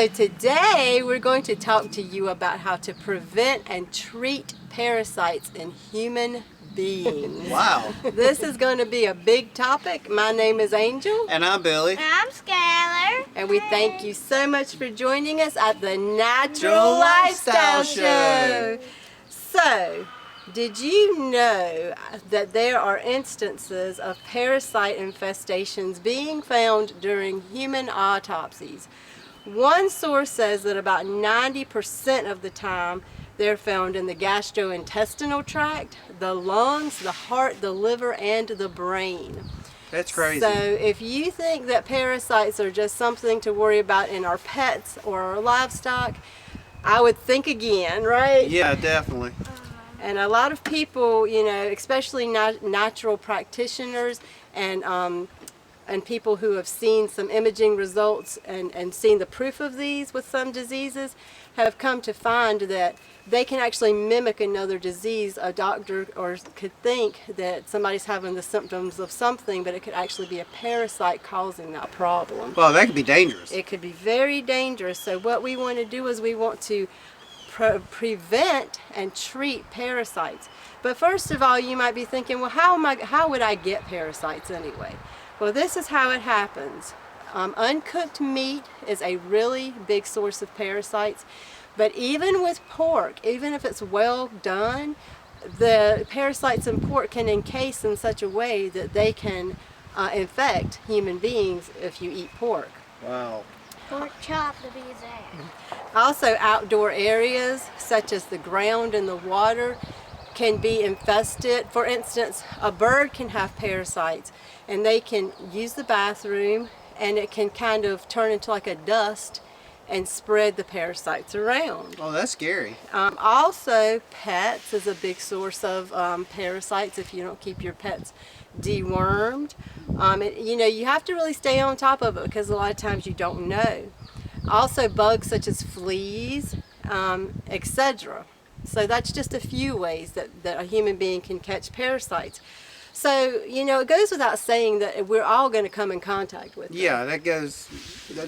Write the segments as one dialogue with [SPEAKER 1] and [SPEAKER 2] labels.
[SPEAKER 1] So today we're going to talk to you about how to prevent and treat parasites in human beings.
[SPEAKER 2] Wow.
[SPEAKER 1] This is going to be a big topic. My name is Angel.
[SPEAKER 2] And I'm Billy.
[SPEAKER 3] And I'm Skylar.
[SPEAKER 1] And we thank you so much for joining us at the Natural Lifestyle Show. So, did you know that there are instances of parasite infestations being found during human autopsies? One source says that about 90% of the time they're found in the gastrointestinal tract, the lungs, the heart, the liver, and the brain.
[SPEAKER 2] That's crazy.
[SPEAKER 1] So if you think that parasites are just something to worry about in our pets or our livestock, I would think again, right?
[SPEAKER 2] Yeah, definitely.
[SPEAKER 1] And a lot of people, you know, especially natural practitioners and people who have seen some imaging results and seen the proof of these with some diseases, have come to find that they can actually mimic another disease. A doctor could think that somebody's having the symptoms of something, but it could actually be a parasite causing that problem.
[SPEAKER 2] Well, that could be dangerous.
[SPEAKER 1] It could be very dangerous. So what we want to do is we want to prevent and treat parasites. But first of all, you might be thinking, well, how would I get parasites anyway? Well, this is how it happens. Uncooked meat is a really big source of parasites, but even with pork, even if it's well done, the parasites in pork can encase in such a way that they can infect human beings if you eat pork.
[SPEAKER 2] Wow.
[SPEAKER 3] Pork chop to be exact.
[SPEAKER 1] Also, outdoor areas such as the ground and the water can be infested. For instance, a bird can have parasites and they can use the bathroom and it can kind of turn into like a dust and spread the parasites around.
[SPEAKER 2] Oh, that's scary.
[SPEAKER 1] Also, pets is a big source of parasites if you don't keep your pets dewormed. You know, you have to really stay on top of it because a lot of times you don't know. Also, bugs such as fleas, etc. So that's just a few ways that a human being can catch parasites. So, you know, it goes without saying that we're all going to come in contact with them.
[SPEAKER 2] Yeah, that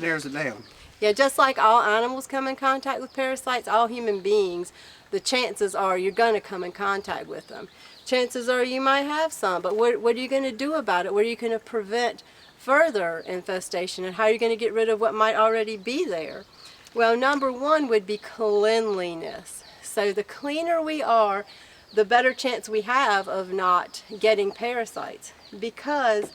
[SPEAKER 2] narrows it down.
[SPEAKER 1] Yeah, just like all animals come in contact with parasites, all human beings, the chances are you're going to come in contact with them. Chances are you might have some, but what are you going to do about it? What are you going to prevent further infestation, and how are you going to get rid of what might already be there? Well, number one would be cleanliness. So the cleaner we are, the better chance we have of not getting parasites, because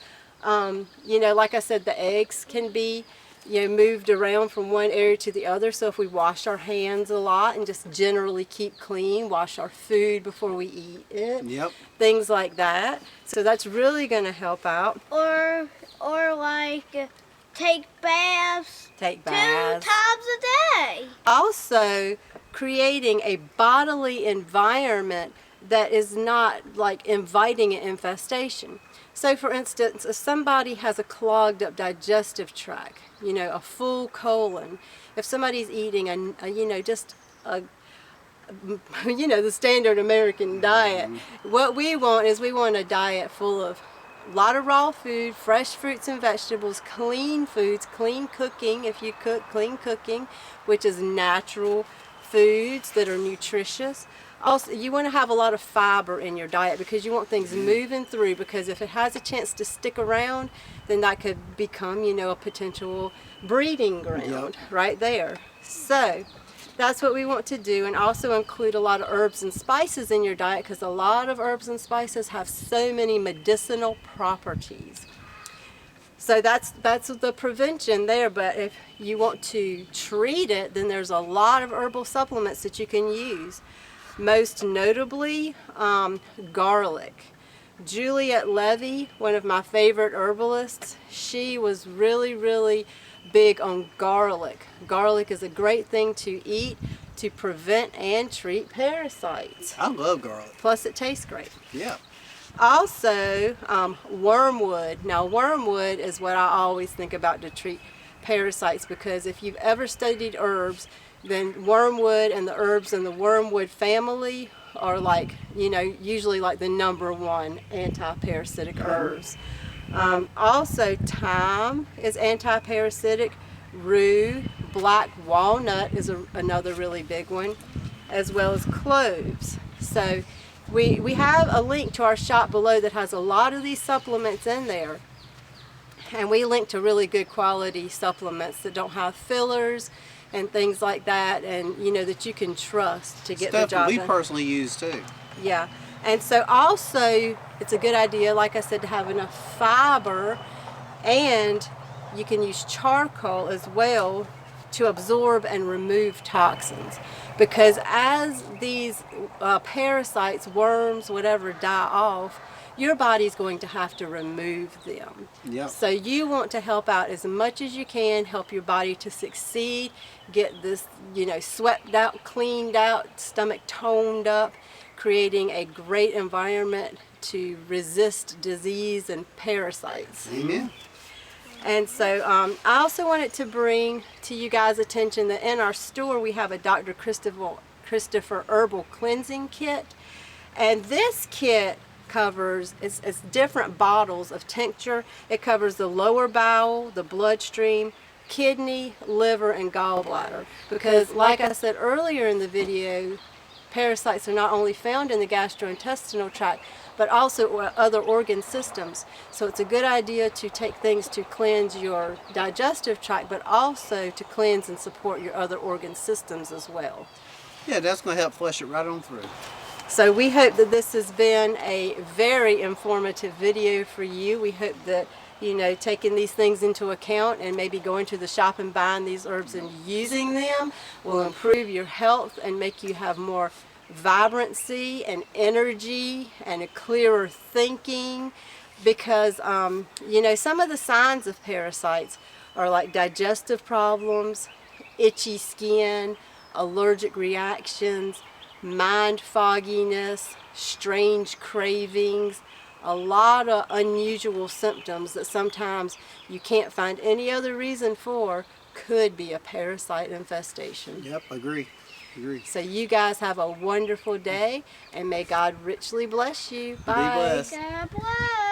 [SPEAKER 1] you know, like I said, the eggs can be, you know, moved around from one area to the other. So if we wash our hands a lot and just generally keep clean, wash our food before we eat it,
[SPEAKER 2] Yep.
[SPEAKER 1] things like that. So that's really going to help out.
[SPEAKER 3] Or like take baths.
[SPEAKER 1] Take
[SPEAKER 3] 2
[SPEAKER 1] baths.
[SPEAKER 3] times a day.
[SPEAKER 1] Also, creating a bodily environment that is not like inviting an infestation. So for instance, if somebody has a clogged up digestive tract, you know, a full colon, if somebody's eating you know, just a you know, the standard American diet, what we want is we want a diet full of a lot of raw food, fresh fruits and vegetables, clean foods, clean cooking, if you cook, clean cooking, which is natural foods that are nutritious. Also, you want to have a lot of fiber in your diet because you want things moving through, because if it has a chance to stick around, then that could become, you know, a potential breeding ground right there. So that's what we want to do, and also include a lot of herbs and spices in your diet, because a lot of herbs and spices have so many medicinal properties. So that's the prevention there. But if you want to treat it, then there's a lot of herbal supplements that you can use. Most notably, garlic. Juliette Levy, one of my favorite herbalists, she was really, really big on garlic. Garlic is a great thing to eat to prevent and treat parasites.
[SPEAKER 2] I love garlic.
[SPEAKER 1] Plus, it tastes great.
[SPEAKER 2] Yeah.
[SPEAKER 1] Also, wormwood. Now, wormwood is what I always think about to treat parasites, because if you've ever studied herbs, then wormwood and the herbs in the wormwood family are like, you know, usually like the #1 anti-parasitic herbs. Also, thyme is anti-parasitic. rue, black walnut is another really big one, as well as cloves. So we have a link to our shop below that has a lot of these supplements in there. And we link to really good quality supplements that don't have fillers and things like that, and that you can trust to get the
[SPEAKER 2] Stuff that
[SPEAKER 1] job
[SPEAKER 2] we
[SPEAKER 1] done.
[SPEAKER 2] personally use too.
[SPEAKER 1] Yeah, and so also it's a good idea, like I said, to have enough fiber, and you can use charcoal as well to absorb and remove toxins, because as these parasites, worms, whatever, die off, your body's going to have to remove them.
[SPEAKER 2] Yep.
[SPEAKER 1] So you want to help out as much as you can, help your body to succeed, get this, swept out, cleaned out, stomach toned up, creating a great environment to resist disease and parasites.
[SPEAKER 2] Amen.
[SPEAKER 1] And so I also wanted to bring to you guys' attention that in our store we have a Dr. Christopher Herbal Cleansing Kit. And this kit covers, it's different bottles of tincture. It covers the lower bowel, the bloodstream, kidney, liver, and gallbladder. Because like I said earlier in the video, parasites are not only found in the gastrointestinal tract, but also other organ systems. So it's a good idea to take things to cleanse your digestive tract, but also to cleanse and support your other organ systems as well.
[SPEAKER 2] Yeah, that's going to help flush it right on through.
[SPEAKER 1] So we hope that this has been a very informative video for you. We hope that, taking these things into account and maybe going to the shop and buying these herbs and using them will improve your health and make you have more vibrancy and energy and a clearer thinking, because some of the signs of parasites are like digestive problems, itchy skin, allergic reactions, mind fogginess, strange cravings, a lot of unusual symptoms that sometimes you can't find any other reason for, could be a parasite infestation.
[SPEAKER 2] Yep, agree.
[SPEAKER 1] So you guys have a wonderful day, and may God richly bless you. Bye.
[SPEAKER 2] Be blessed.
[SPEAKER 3] God bless.